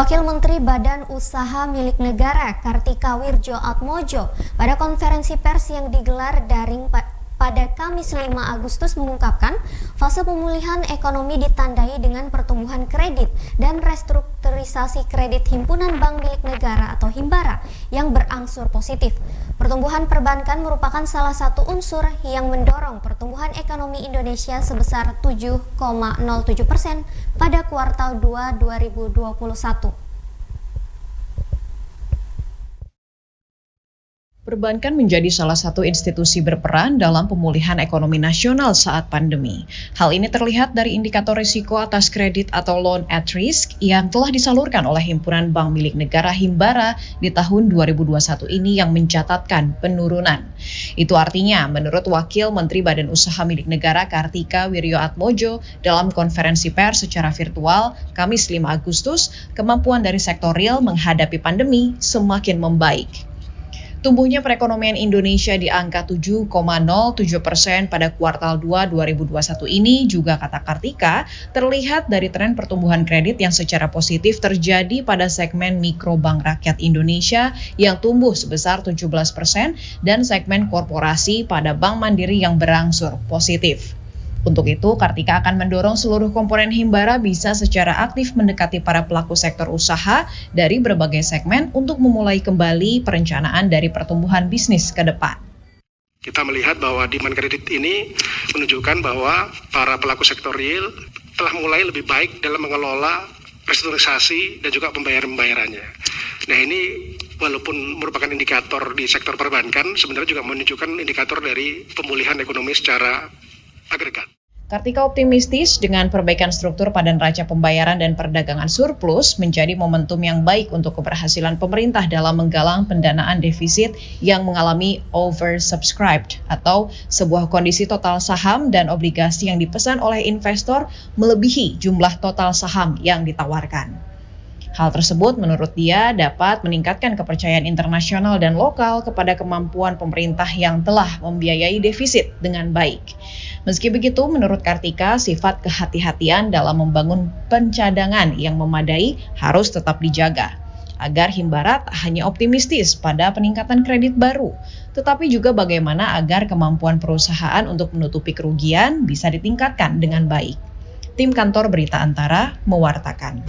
Wakil Menteri Badan Usaha Milik Negara Kartika Wirjoatmojo pada konferensi pers yang digelar daring pada Kamis 5 Agustus mengungkapkan fase pemulihan ekonomi ditandai dengan pertumbuhan kredit dan restrukturisasi kredit Himpunan Bank Milik Negara atau Himbara yang berangsur positif. Pertumbuhan perbankan merupakan salah satu unsur yang mendorong pertumbuhan ekonomi Indonesia sebesar 7,07% pada kuartal 2 2021. Perbankan menjadi salah satu institusi berperan dalam pemulihan ekonomi nasional saat pandemi. Hal ini terlihat dari indikator risiko atas kredit atau loan at risk yang telah disalurkan oleh Himpunan Bank Milik Negara Himbara di tahun 2021 ini yang mencatatkan penurunan. Itu artinya, menurut Wakil Menteri Badan Usaha Milik Negara Kartika Wirjoatmojo dalam konferensi pers secara virtual Kamis 5 Agustus, kemampuan dari sektor real menghadapi pandemi semakin membaik. Tumbuhnya perekonomian Indonesia di angka 7,07% pada kuartal 2 2021 ini juga kata Kartika terlihat dari tren pertumbuhan kredit yang secara positif terjadi pada segmen mikrobank rakyat Indonesia yang tumbuh sebesar 17% dan segmen korporasi pada Bank Mandiri yang berangsur positif. Untuk itu, Kartika akan mendorong seluruh komponen Himbara bisa secara aktif mendekati para pelaku sektor usaha dari berbagai segmen untuk memulai kembali perencanaan dari pertumbuhan bisnis ke depan. Kita melihat bahwa demand kredit ini menunjukkan bahwa para pelaku sektor real telah mulai lebih baik dalam mengelola restrukturisasi dan juga pembayarannya. Nah, ini walaupun merupakan indikator di sektor perbankan, sebenarnya juga menunjukkan indikator dari pemulihan ekonomi secara agregat. Kartika optimistis dengan perbaikan struktur pada neraca pembayaran dan perdagangan surplus menjadi momentum yang baik untuk keberhasilan pemerintah dalam menggalang pendanaan defisit yang mengalami oversubscribed atau sebuah kondisi total saham dan obligasi yang dipesan oleh investor melebihi jumlah total saham yang ditawarkan. Hal tersebut menurut dia dapat meningkatkan kepercayaan internasional dan lokal kepada kemampuan pemerintah yang telah membiayai defisit dengan baik. Meski begitu, menurut Kartika, sifat kehati-hatian dalam membangun pencadangan yang memadai harus tetap dijaga, agar Himbara tak hanya optimistis pada peningkatan kredit baru, tetapi juga bagaimana agar kemampuan perusahaan untuk menutupi kerugian bisa ditingkatkan dengan baik. Tim Kantor Berita Antara mewartakan.